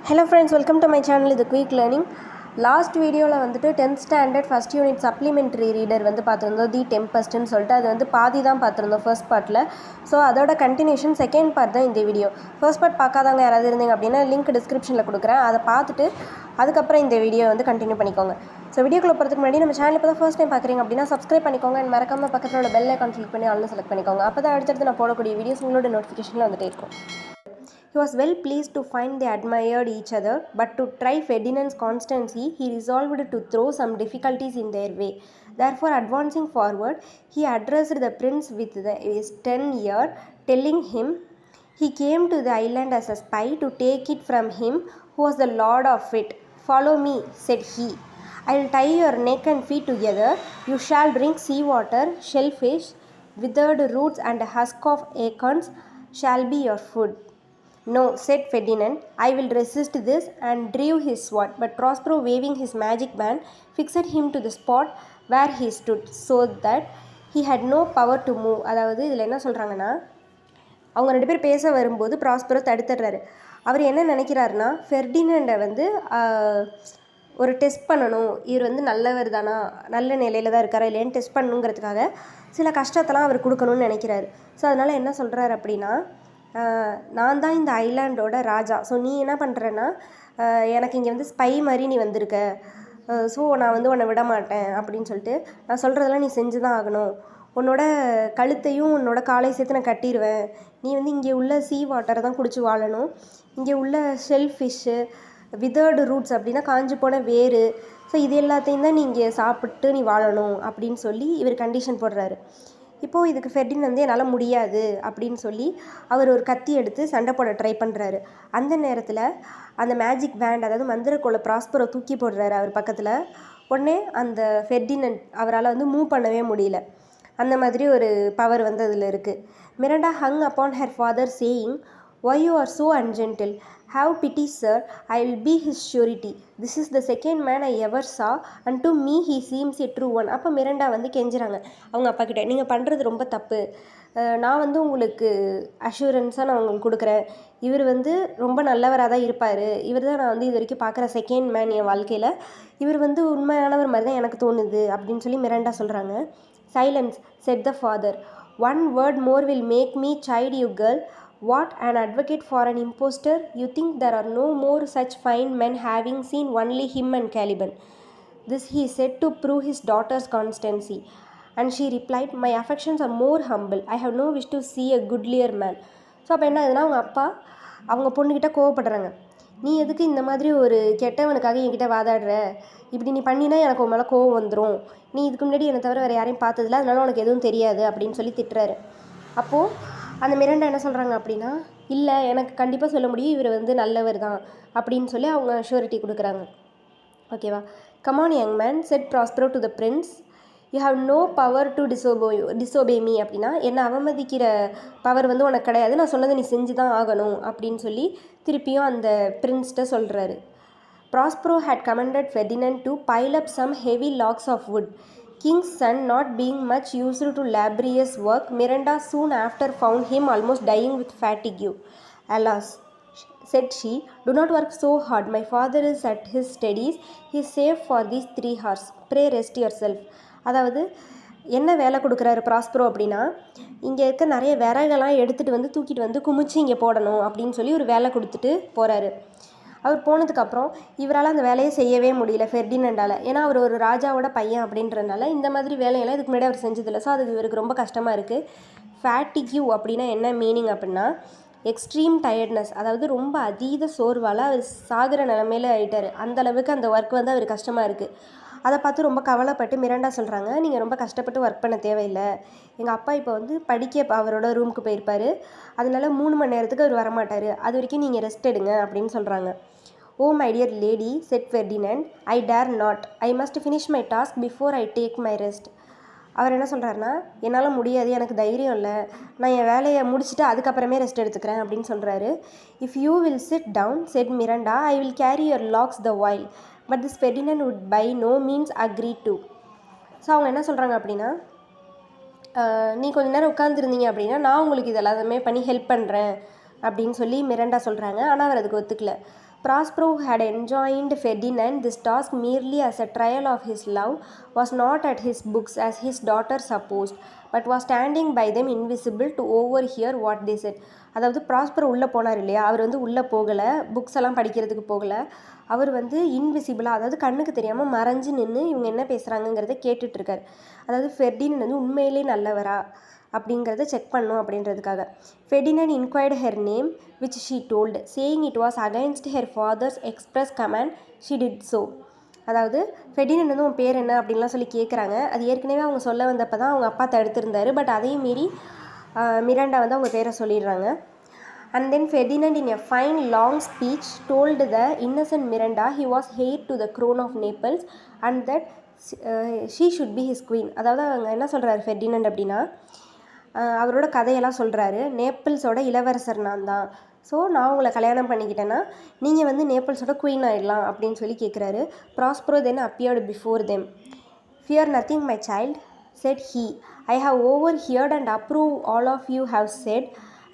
Hello friends, welcome to my channel. This is quick learning. Last video la vandu 10th standard first unit supplementary reader vandu paathirundom the Tempest nu solta adu vandu paadi dhaan paathirundom first part la. So adoda continuation second part dhaan indha video. First part paakadanga yaradhu irundinga appadina link description la kudukuren adha paathittu adukapra indha video vandu continue panikonga. So video ku poradhukku munadi நம்ம channel இப்ப first time பாக்குறீங்க அப்படினா subscribe பண்ணிக்கோங்க and மறக்காம பக்கத்துல உள்ள bell icon click பண்ணி all select பண்ணிக்கோங்க. அப்பதான் அடுத்து நான் போடக்கூடிய வீடியோஸ் உங்களோட நோட்டிஃபிகேஷன்ல வந்துட்டே இருக்கும். He was well pleased to find they admired each other, but to try Ferdinand's constancy, he resolved to throw some difficulties in their way. Therefore, advancing forward, he addressed the prince with his 10-year, telling him he came to the island as a spy to take it from him who was the lord of it. Follow me, said he. I will tie your neck and feet together. You shall drink sea water, shellfish, withered roots and a husk of acorns shall be your food. No, said Ferdinand, I will resist this, and drew his sword. But Prospero, waving his magic band, fixed him to the spot where he stood, so that he had no power to move. அதாவது இதில் என்ன சொல்கிறாங்கன்னா, அவங்க ரெண்டு பேர் பேச வரும்போது Prospero தடுத்துடுறாரு. அவர் என்ன நினைக்கிறாருன்னா, ஃபெர்டினண்டை வந்து ஒரு டெஸ்ட் பண்ணணும், இவர் வந்து நல்லவர் தானா, நல்ல நிலையில் தான் இருக்காரா இல்லையான்னு டெஸ்ட் பண்ணணுங்கிறதுக்காக சில கஷ்டத்தெல்லாம் அவர் கொடுக்கணும்னு நினைக்கிறாரு. ஸோ அதனால் என்ன சொல்கிறாரு அப்படின்னா, நான் தான் இந்த ஐலாண்டோட ராஜா. ஸோ நீ என்ன பண்ணுறன்னா, எனக்கு இங்கே வந்து ஸ்பை மாதிரி நீ வந்திருக்க, ஸோ நான் வந்து உன்னை விட மாட்டேன் அப்படின்னு சொல்லிட்டு, நான் சொல்கிறதெல்லாம் நீ செஞ்சு தான் ஆகணும், உன்னோட கழுத்தையும் உன்னோட காலை சேர்த்து நான் கட்டிடுவேன், நீ வந்து இங்கே உள்ள சீ வாட்டரை தான் குடிச்சு வாழணும், இங்கே உள்ள ஷெல் ஃபிஷ்ஷு, விதர்டு ரூட்ஸ் அப்படின்னா காஞ்சி போன வேறு, ஸோ இது எல்லாத்தையும் தான் நீ இங்கே சாப்பிட்டு நீ வாழணும் அப்படின்னு சொல்லி இவர் கண்டிஷன் போடுறாரு. இப்போது இதுக்கு ஃபெர்டின் வந்து என்னால் முடியாது அப்படின்னு சொல்லி அவர் ஒரு கத்தி எடுத்து சண்டை போட ட்ரை பண்ணுறாரு. அந்த நேரத்தில் அந்த மேஜிக் பேண்ட், அதாவது மந்திரக்கோளை ப்ராஸ்பரோ தூக்கி போடுறாரு அவர் பக்கத்தில். உடனே அந்த ஃபெர்டினண்ட் அவரால் வந்து மூவ் பண்ணவே முடியல. அந்த மாதிரி ஒரு பவர் வந்து அதில் இருக்குது. Miranda hung upon her father saying, why you are so ungentle? Have pity, sir. I will be his surety. This is the second man I ever saw, and to me he seems a true one. அப்போ Miranda வந்து கெஞ்சுறாங்க அவங்க அப்பா கிட்ட, நீங்கள் பண்ணுறது ரொம்ப தப்பு, நான் வந்து உங்களுக்கு அஷூரன்ஸாக நான் உங்களுக்கு கொடுக்குறேன், இவர் வந்து ரொம்ப நல்லவராக தான் இருப்பார், இவர் தான் நான் வந்து இது வரைக்கும் பார்க்குற செகண்ட் மேன் என் வாழ்க்கையில், இவர் வந்து உண்மையானவர் மாதிரி தான் எனக்கு தோணுது அப்படின்னு சொல்லி மிராண்டா சொல்கிறாங்க. Silence, said the father. One word more will make me chide you girl. What, an advocate for an impostor? You think there are no more such fine men, having seen only him and Caliban. This he said to prove his daughter's constancy. And she replied, my affections are more humble. I have no wish to see a goodlier man. So அப்போ என்ன ஆகுதுன்னா, அவங்க அப்பா அவங்க பொண்ணுக்கிட்ட கோவப்படுறாங்க. நீ எதுக்கு இந்த மாதிரி ஒரு கெட்டவனுக்காக என்கிட்ட வாதாடுற, இப்படி நீ பண்ணினா எனக்கு உன் மேலே கோவம் வந்துடும், நீ இதுக்கு முன்னாடி என்னை தவிர வேறு யாரையும் பார்த்ததில்ல, அதனால உனக்கு எதுவும் தெரியாது அப்படின்னு சொல்லி திட்டுறாரு. அப்போது அந்த மிராண்டா என்ன சொல்கிறாங்க அப்படின்னா, இல்லை எனக்கு கண்டிப்பாக சொல்ல முடியும், இவர் வந்து நல்லவர் தான் அப்படின்னு சொல்லி அவங்க ஷூரிட்டி கொடுக்குறாங்க. ஓகேவா? Come on young man, said Prospero to the prince, you have no power to disobey me. அப்படின்னா என்னை அவமதிக்கிற பவர் வந்து உனக்கு கிடையாது, நான் சொன்னதை நீ செஞ்சு தான் ஆகணும் அப்படின்னு சொல்லி திருப்பியும் அந்த பிரின்ஸ்கிட்ட சொல்கிறாரு. Prospero had commanded Ferdinand to pile up some heavy logs of wood. King's son not being much used to laborious work, Miranda soon after found him almost dying with fatigue. Alas, said she, do not work so hard. My father is at his studies. He is safe for these 3 hours. Pray rest yourself. அதாவது என்ன வேலை கொடுக்குறாரு Prospero அப்படின்னா, இங்கே இருக்க நிறைய விறகெல்லாம் எடுத்துகிட்டு வந்து தூக்கிட்டு வந்து குமிச்சு இங்கே போடணும் அப்படின்னு சொல்லி ஒரு வேலை கொடுத்துட்டு போகிறாரு. அவர் போனதுக்கப்புறம் இவரால் அந்த வேலையை செய்யவே முடியல ஃபெர்டினண்டால். ஏன்னா அவர் ஒரு ராஜாவோட பையன் அப்படின்றதுனால இந்த மாதிரி வேலையெல்லாம் இதுக்கு முன்னாடி அவர் செஞ்சதில்லை. ஸோ அது இவருக்கு ரொம்ப கஷ்டமாக இருக்குது. ஃபேட்டிக்யூ அப்படின்னா என்ன மீனிங் அப்படின்னா, எக்ஸ்ட்ரீம் டயர்ட்னஸ், அதாவது ரொம்ப அதீத சோர்வால் அவர் சாகிற நிலமையில ஆகிட்டார். அந்தளவுக்கு அந்த ஒர்க் வந்து அவர் கஷ்டமாக இருக்குது. அதை பார்த்து ரொம்ப கவலைப்பட்டு மிராண்டா சொல்கிறாங்க, நீங்கள் ரொம்ப கஷ்டப்பட்டு ஒர்க் பண்ண தேவையில்லை, எங்கள் அப்பா இப்போ வந்து படிக்க அவரோட ரூமுக்கு போயிருப்பார், அதனால 3 மணி நேரத்துக்கு அவர் வரமாட்டார், அது வரைக்கும் நீங்கள் ரெஸ்ட் எடுங்க அப்படின்னு சொல்கிறாங்க. Oh my dear lady, said Ferdinand, I dare not, I must finish my task before I take my rest. அவர் என்ன சொல்கிறாருன்னா, என்னால் முடியாது, எனக்கு தைரியம் இல்லை, நான் என் வேலையை முடிச்சுட்டு அதுக்கப்புறமே ரெஸ்ட் எடுத்துக்கிறேன் அப்படின்னு சொல்கிறாரு. If you will sit down, said Miranda, I will carry your logs the while. But this Ferdinand would by no means agree to. So அவங்க என்ன சொல்கிறாங்க அப்படின்னா, நீ கொஞ்ச நேரம் உட்காந்துருந்தீங்க அப்படின்னா நான் உங்களுக்கு இது எல்லாமே பண்ணி ஹெல்ப் பண்ணுறேன் அப்படின்னு சொல்லி மிராண்டா சொல்கிறாங்க. ஆனால் அவர் அதுக்கு ஒத்துக்கல. Prospero had enjoined Ferdinand this task merely as a trial of his love, was not at his books as his daughter supposed, but was standing by them invisible to overhear what they said. அதாவது prosper உள்ளே போனார் இல்லையா, அவர் வந்து உள்ளே போகலை, books எல்லாம் படிக்கிறதுக்கு போகலை, அவர் வந்து இன்விசிபிளாக, அதாவது கண்ணுக்கு தெரியாமல் மறைஞ்சு நின்று இவங்க என்ன பேசுகிறாங்கங்கிறத கேட்டுட்ருக்கார். அதாவது ஃபெர்டினண்ட் வந்து உண்மையிலே நல்லவரா அப்படிங்கிறத செக் பண்ணும் அப்படின்றதுக்காக. Ferdinand inquired her name which she told, saying it was against her father's express command she did so. அதாவது ஃபெர்டினண்ட் வந்து உன் பேர் என்ன அப்படின்லாம் சொல்லி கேட்குறாங்க. அது ஏற்கனவே அவங்க சொல்ல வந்தப்போ தான் அவங்க அப்பா தடுத்திருந்தார். பட் அதையும் மீறி மிராண்டா வந்து அவங்க பேரை சொல்லிடுறாங்க. And then Ferdinand in a fine long speech told the innocent Miranda he was heir to the crown of Naples and that she should be his queen. அதாவது அவங்க என்ன சொல்கிறாரு ஃபெர்டினண்ட் அப்படின்னா, அவரோட கதையெல்லாம் சொல்கிறாரு. நேப்பிள்ஸோட இளவரசர் நான் தான், ஸோ நான் உங்களை கல்யாணம் பண்ணிக்கிட்டேன்னா நீங்கள் வந்து நேப்பிள்ஸோட குயின் ஆகிடலாம் அப்படின்னு சொல்லி கேட்குறாரு. Prospero then appeared before them. Fear nothing my child said he, I have overheard and approve all of you have said,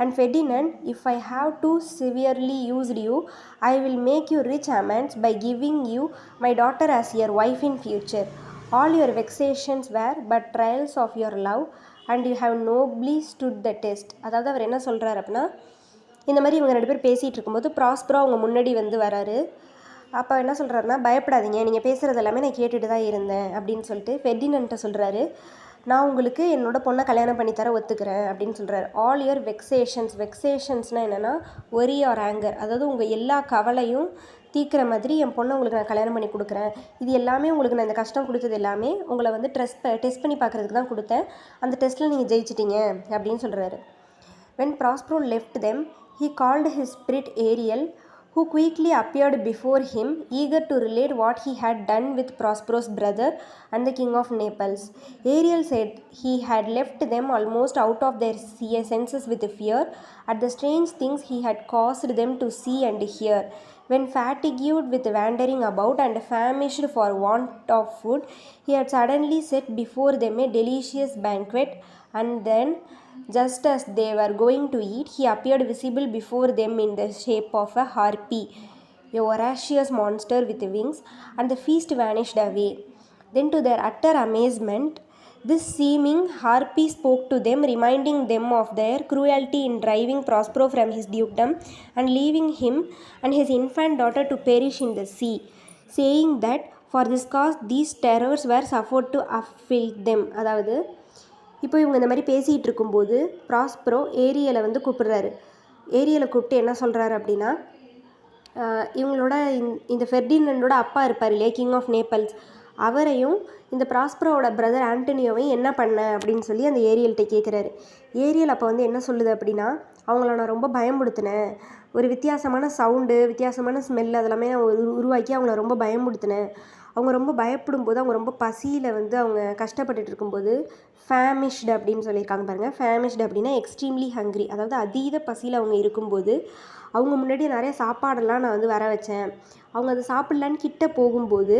and Ferdinand, if I have too severely used you, I will make you rich amends by giving you my daughter as your wife in future. All your vexations were but trials of your love, and you have nobly stood the test. அதாவது அவர் என்ன சொல்கிறார் அப்படின்னா, இந்த மாதிரி இவங்க 2 பேர் பேசிகிட்டு இருக்கும்போது ப்ராஸ்பரோ அவங்க முன்னாடி வந்து வராரு. அப்போ என்ன சொல்கிறாருன்னா, பயப்படாதீங்க, நீங்கள் பேசுகிறது எல்லாமே நான் கேட்டுட்டு தான் இருந்தேன் அப்படின்னு சொல்லிட்டு ஃபெர்டினண்ட்டை சொல்கிறாரு. நான் உங்களுக்கு என்னோடய பொண்ணை கல்யாணம் பண்ணித்தர ஒத்துக்கிறேன் அப்படின்னு சொல்கிறாரு. ஆல் யுவர் வெக்ஸேஷன்ஸ்னால் என்னென்னா ஒரி ஆர் ஆங்கர், அதாவது உங்கள் எல்லா கவலையும் தீர்க்குற மாதிரி என் பொண்ணை உங்களுக்கு நான் கல்யாணம் பண்ணி கொடுக்குறேன். இது எல்லாமே உங்களுக்கு நான் இந்த கஷ்டம் கொடுத்தது எல்லாமே உங்களை வந்து டெஸ்ட் பண்ணி பார்க்குறதுக்கு தான் கொடுத்தேன். அந்த டெஸ்ட்டில் நீங்கள் ஜெயிச்சிட்டிங்க அப்படின்னு சொல்கிறாரு. When Prospero left them, he called his spirit Ariel, who quickly appeared before him, eager to relate what he had done with Prospero's brother and the king of Naples. Ariel said he had left them almost out of their senses with fear at the strange things he had caused them to see and hear. When fatigued with wandering about and famished for want of food, he had suddenly set before them a delicious banquet, and then, just as they were going to eat, he appeared visible before them in the shape of a harpy, a voracious monster with wings, and the feast vanished away. Then, to their utter amazement, this seeming harpy spoke to them, reminding them of their cruelty in driving Prospero from his dukedom and leaving him and his infant daughter to perish in the sea, saying that for this cause these terrors were suffered to afflict them. அதாவது இப்போ இவங்க இந்த மாதிரி பேசிகிட்டு இருக்கும்போது Prospero ஏரியலை வந்து கூப்பிடுறாரு. ஏரியலை கூப்பிட்டு என்ன சொல்கிறாரு அப்படின்னா, இவங்களோட இந்த ஃபெர்டினண்டோட அப்பா இருப்பார் இல்லையா, கிங் ஆஃப் நேப்பிள்ஸ், அவரையும் இந்த ப்ராஸ்பரோட பிரதர் ஆண்டனியோவையும் என்ன பண்ண அப்படின்னு சொல்லி அந்த ஏரியல்கிட்ட கேட்குறாரு. ஏரியல் அப்போ வந்து என்ன சொல்லுது அப்படின்னா, அவங்கள நான் ரொம்ப பயமுடுத்தினேன், ஒரு வித்தியாசமான சவுண்டு, வித்தியாசமான ஸ்மெல் அதெல்லாமே நான் உருவாக்கி அவங்கள ரொம்ப பயமுடுத்தினேன். அவங்க ரொம்ப பயப்படும் போது, அவங்க ரொம்ப பசியில் வந்து அவங்க கஷ்டப்பட்டுட்டு இருக்கும்போது, ஃபேமிஷ்டு அப்படின்னு சொல்லியிருக்காங்க பாருங்கள். ஃபேமிஷ்டு அப்படின்னா எக்ஸ்ட்ரீம்லி ஹங்க்ரி, அதாவது அதீத பசியில் அவங்க இருக்கும்போது அவங்க முன்னாடி நிறைய சாப்பாடெல்லாம் நான் வந்து வர வச்சேன். அவங்க அதை சாப்பிட்லான்னு கிட்ட போகும்போது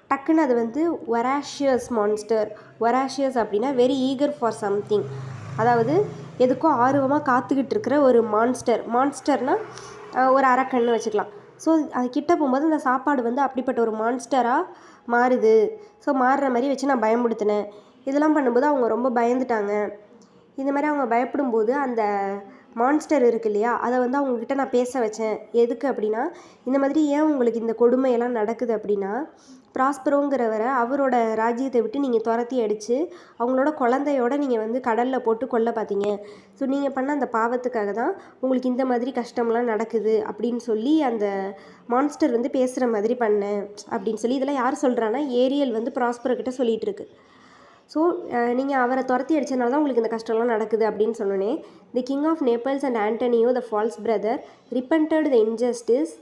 டக்குன்னு அது வந்து வொராஷியஸ் மான்ஸ்டர், வொராஷியஸ் அப்படின்னா வெரி ஈகர் ஃபார் சம்திங், அதாவது எதுக்கும் ஆர்வமாக காத்துக்கிட்டு இருக்கிற ஒரு மான்ஸ்டர்னால் ஒரு அரக்கன்னு வச்சுக்கலாம். ஸோ அது கிட்ட போகும்போது அந்த சாப்பாடு வந்து அப்படிப்பட்ட ஒரு மான்ஸ்டராக மாறுது. ஸோ மாறுற மாதிரி வச்சு நான் பயமுடுத்தினேன். இதெல்லாம் பண்ணும்போது அவங்க ரொம்ப பயந்துட்டாங்க. இந்த மாதிரி அவங்க பயப்படும்போது அந்த மான்ஸ்டர் இருக்கு இல்லையா, அதை வந்து அவங்கக்கிட்ட நான் பேச வச்சேன். எதுக்கு அப்படின்னா, இந்த மாதிரி ஏன் உங்களுக்கு இந்த கொடுமையெல்லாம் நடக்குது அப்படின்னா, ப்ராஸ்பரோங்கிறவரை அவரோட ராஜ்யத்தை விட்டு நீங்கள் துரத்தி அடித்து அவங்களோட குழந்தையோட நீங்கள் வந்து கடலில் போட்டு கொல்ல பார்த்தீங்க. ஸோ நீங்கள் பண்ண அந்த பாவத்துக்காக தான் உங்களுக்கு இந்த மாதிரி கஷ்டம்லாம் நடக்குது அப்படின்னு சொல்லி அந்த மான்ஸ்டர் வந்து பேசுகிற மாதிரி பண்ணேன் அப்படின்னு சொல்லி, இதெல்லாம் யார் சொல்கிறான்னா ஏரியல் வந்து ப்ராஸ்பரோ கிட்ட சொல்லிகிட்டு இருக்கு. ஸோ நீங்கள் அவரை துரத்தி அடித்தனால தான் உங்களுக்கு இந்த கஷ்டம்லாம் நடக்குது அப்படின்னு சொன்னோன்னே, the king of Naples and Antonio the false brother repented the injustice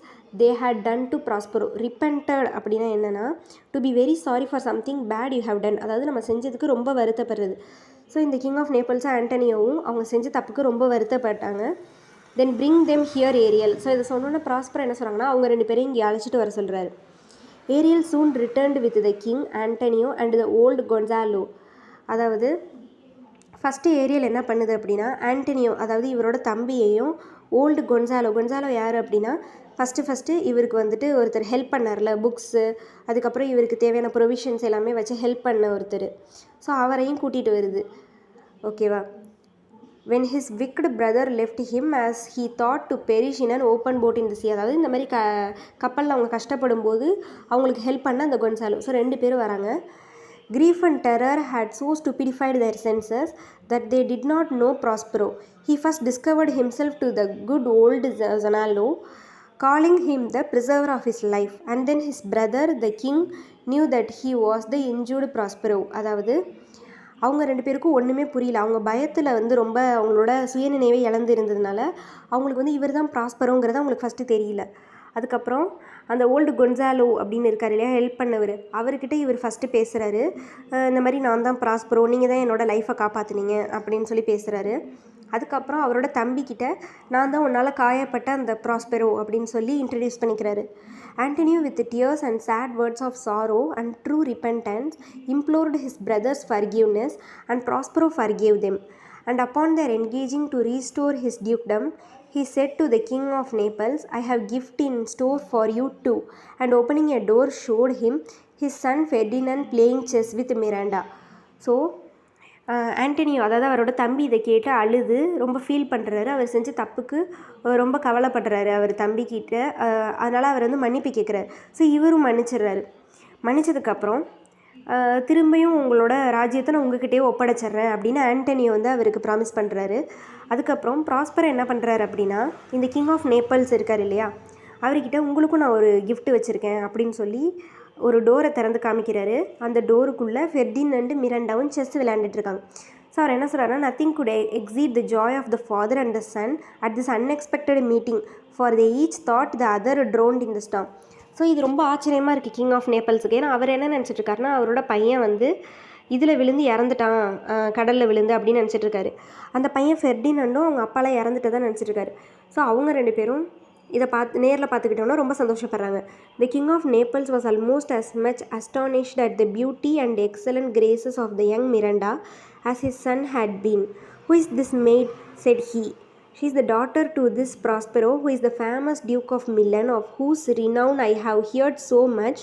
they had done to Prospero. Repented அப்படின்னா என்னென்னா, to be very sorry for something bad you have done, அதாவது நம்ம செஞ்சதுக்கு ரொம்ப வருத்தப்படுறது. ஸோ இந்த கிங் ஆஃப் நேப்பிள்ஸும் ஆண்டனியோவும் அவங்க செஞ்ச தப்புக்கு ரொம்ப வருத்தப்பட்டாங்க. Then bring them here Ariel. So இதை சொன்னோன்னே ப்ராஸ்பரோ என்ன சொல்கிறாங்கன்னா, அவங்க 2 பேரையும் இங்கே அழைச்சிட்டு வர சொல்கிறாரு. Ariel soon returned with the king Antonio and the old Gonzalo. அதாவது ஃபஸ்ட்டு ஏரியல் என்ன பண்ணுது அப்படின்னா, ஆண்டனியோ அதாவது இவரோட தம்பியையும் ஓல்டு கொன்சாலோ யார் அப்படின்னா ஃபஸ்ட்டு இவருக்கு வந்துட்டு ஒருத்தர் ஹெல்ப் பண்ணார்ல, புக்ஸு அதுக்கப்புறம் இவருக்கு தேவையான ப்ரொவிஷன்ஸ் எல்லாமே வச்சு ஹெல்ப் பண்ண ஒருத்தர். ஸோ அவரையும் கூட்டிகிட்டு வருது. ஓகேவா. when his wicked brother left him as he thought to perish in an open boat in the sea. அதாவது இந்த மாதிரி கப்பலில் அவங்க கஷ்டப்படும் போது அவங்களுக்கு ஹெல்ப் பண்ண அந்த கொன்சாலோ. ஸோ 2 பேரும் வராங்க. Grief and terror had so stupefied their senses that they did not know Prospero. He first discovered himself to the good old Zanallo, calling him the preserver of his life, and then his brother the king knew that he was the injured Prospero. அதாவது அவங்க 2 பேருக்கும் ஒன்றுமே புரியல. அவங்க பயத்தில் வந்து ரொம்ப அவங்களோட சுயநினைவை இழந்து இருந்ததுனால அவங்களுக்கு வந்து இவர் தான் ப்ராஸ்பரோங்கிறது அவங்களுக்கு ஃபஸ்ட்டு தெரியல. அதுக்கப்புறம் அந்த ஓல்டு கொன்சாலோ அப்படின்னு இருக்கார் இல்லையா, ஹெல்ப் பண்ணவர், அவர்கிட்ட இவர் ஃபஸ்ட்டு பேசுகிறாரு. இந்த மாதிரி நான் தான் ப்ராஸ்பரோ, நீங்கள் தான் என்னோடய லைஃப்பை காப்பாற்றுனீங்க அப்படின்னு சொல்லி பேசுகிறாரு. அதுக்கப்புறம் அவரோட தம்பிக்கிட்ட நான் தான் உன்னால் காயப்பட்ட அந்த ப்ராஸ்பெரோ அப்படின்னு சொல்லி இன்ட்ரடியூஸ் பண்ணிக்கிறாரு. Antonio with tears and sad words of sorrow and true repentance implored his brothers' forgiveness and Prospero forgave them. And upon their engaging to restore his dukedom, he said to the king of Naples, I have gift in store for you too. And opening a door showed him his son Ferdinand playing chess with Miranda. So Antonio அதாவது அவரோட தம்பி இதை கேட்டு அழுது ரொம்ப feel பண்ணுறாரு. அவர் செஞ்ச தப்புக்கு ரொம்ப கவலைப்படுறாரு அவர் தம்பிக்கிட்ட. அதனால் அவர் வந்து மன்னிப்பு கேட்குறாரு. ஸோ இவரும் மன்னிச்சிடுறாரு. மன்னிச்சதுக்கப்புறம் திரும்பியும் உங்களோட ராஜ்யத்தை நான் உங்ககிட்டயே ஒப்படைச்சிட்றேன் அப்படின்னு ஆண்டனியோ வந்து அவருக்கு ப்ராமிஸ் பண்ணுறாரு. அதுக்கப்புறம் ப்ராஸ்பரோ என்ன பண்ணுறாரு அப்படின்னா, இந்த கிங் ஆஃப் நேப்பிள்ஸ் இருக்கார் இல்லையா, அவர்கிட்ட உங்களுக்கும் நான் ஒரு கிஃப்ட் வச்சுருக்கேன் அப்படின்னு சொல்லி ஒரு டோரை திறந்து காமிக்கிறாரு. அந்த டோருக்குள்ளே ஃபெர்டினண்ட் மிராண்டாவும் செஸ் விளையாண்டுட்டுருக்காங்க. ஸோ அவர் என்ன சொல்கிறாருன்னா, nothing could exceed the joy of the father and the son at this unexpected meeting for they each thought the other drowned in the storm. So இது ரொம்ப ஆச்சரியமாக இருக்குது கிங் ஆஃப் நேப்பிள்ஸுக்கு. ஏன்னா அவர் என்ன நினச்சிட்ருக்காருன்னா, அவரோட பையன் வந்து இதில் விழுந்து இறந்துட்டான், கடலில் விழுந்து அப்படின்னு நினச்சிட்ருக்காரு. அந்த பையன் ஃபெர்டினண்டும் அவங்க அப்பாலாம் இறந்துட்டு தான் நினச்சிட்ருக்காரு. ஸோ அவங்க 2 பேரும் இதை நேரில் பார்த்துக்கிட்டோன்னா ரொம்ப சந்தோஷப்படுறாங்க. The king of Naples was almost as much astonished at the beauty and excellent graces of the young Miranda as his son had been. Who is this maid said he. She is the daughter to this Prospero, who is the famous Duke of Milan, of whose renown I have heard so much,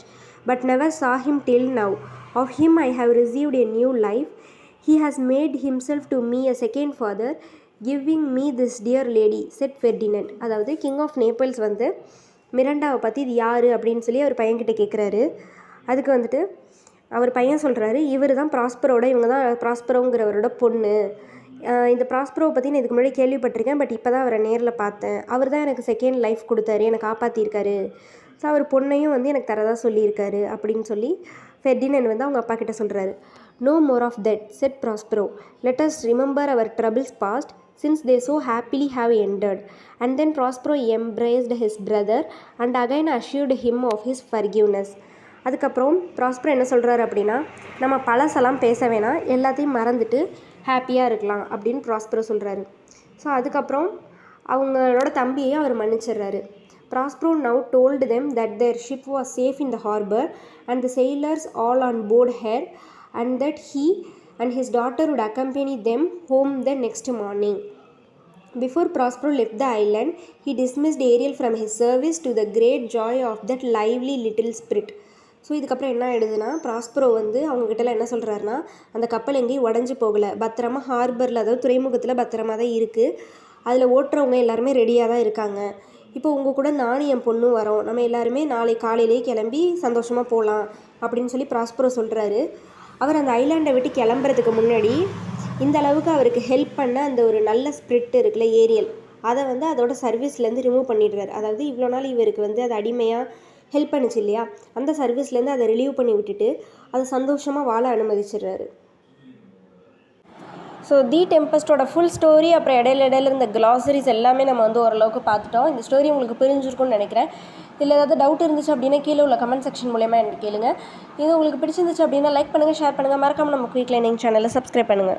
but never saw him till now. Of him I have received a new life. He has made himself to me a second father, giving me this dear lady, said Ferdinand. அதாவது king of Naples வந்து மிராண்டாவை பற்றி இது யார் அப்படின்னு சொல்லி அவர் பையன்கிட்ட கேட்குறாரு. அதுக்கு வந்துட்டு அவர் பையன் சொல்கிறாரு, இவர் தான் ப்ராஸ்பரோட, இவங்க தான் ப்ராஸ்பரோங்கிறவரோட பொண்ணு. இந்த ப்ராஸ்பரோவை பற்றி நான் இதுக்கு முன்னாடி கேள்விப்பட்டிருக்கேன், பட் இப்போ தான் அவரை நேரில் பார்த்தேன். அவர் தான் எனக்கு செகண்ட் லைஃப் கொடுத்தாரு, என்னை காப்பாற்றிருக்காரு. ஸோ அவர் பொண்ணையும் வந்து எனக்கு தரதா சொல்லியிருக்காரு அப்படின்னு சொல்லி ஃபெர்டினண்ட் வந்து அவங்க அப்பா கிட்ட சொல்கிறாரு. No more of that, said Prospero. Let us remember our troubles past since they so happily have ended. And then Prospero embraced his brother and again assured him of his forgiveness. அதுக்கப்புறம் Prospero என்ன சொல்கிறாரு அப்படின்னா, நம்ம பழசெல்லாம் பேச வேணாம், எல்லாத்தையும் மறந்துட்டு ஹாப்பியாக இருக்கலாம் அப்படின்னு ப்ராஸ்பரோ சொல்கிறாரு. ஸோ அதுக்கப்புறம் அவங்களோட தம்பியை அவர் மன்னிச்சிடுறாரு. Prospero now told them that their ship was safe in the harbor and the sailors all on board her, and that he and his daughter would accompany them home the next morning. Before Prospero left the island, he dismissed Ariel from his service to the great joy of that lively little spirit. So இதுக்கப்புறம் என்ன ஆகிடுதுன்னா, Prospero வந்து அவங்ககிட்டலாம் என்ன சொல்கிறாருன்னா, அந்த கப்பல் எங்கேயும் உடஞ்சி போகலை, பத்திரமா ஹார்பரில் அதாவது துறைமுகத்தில் பத்திரமா தான் இருக்குது, அதில் ஓட்டுறவங்க எல்லாருமே ரெடியாக தான் இருக்காங்க. இப்போ உங்கள் கூட நானும் என் பொண்ணும் வரோம், நம்ம எல்லாருமே நாளை காலையிலே கிளம்பி சந்தோஷமாக போகலாம் அப்படின்னு சொல்லி ப்ராஸ்பரோ சொல்கிறாரு. அவர் அந்த ஐலாண்டை விட்டு கிளம்புறதுக்கு முன்னாடி இந்த அளவுக்கு அவருக்கு ஹெல்ப் பண்ண அந்த ஒரு நல்ல ஸ்பிரிட் இருக்குல்ல ஏரியல், அதை வந்து அதோட சர்வீஸ்லேருந்து ரிமூவ் பண்ணிடுறாரு. அதாவது இவ்வளோ நாள் இவருக்கு வந்து அது அடிமையாக ஹெல்ப் பண்ணிச்சு இல்லையா, அந்த சர்வீஸ்லேருந்து அதை ரிலீவ் பண்ணி விட்டுட்டு அதை சந்தோஷமாக வாழ அனுமதிச்சிடுறாரு. ஸோ தி டெம்பஸ்டோட ஃபுல் ஸ்டோரி அப்புறம் இடையில இருந்த கிளாசரிஸ் எல்லாமே நம்ம வந்து ஓரளவுக்கு பார்த்துட்டோம். இந்த ஸ்டோரி உங்களுக்கு புரிஞ்சிருக்கும்னு நினைக்கிறேன். இதில் ஏதாவது டவுட் இருந்துச்சு அப்படின்னா கீழே உள்ள கமெண்ட் செக்ஷன் மூலமாக எனக்கு கேளுங்க. இது உங்களுக்கு பிடிச்சிருந்துச்சு அப்படின்னா லைக் பண்ணுங்கள், ஷேர் பண்ணுங்கள், மறக்காமல் நம்ம குயிக் லேர்னிங் சேனலை சப்ஸ்கிரைப் பண்ணுங்கள்.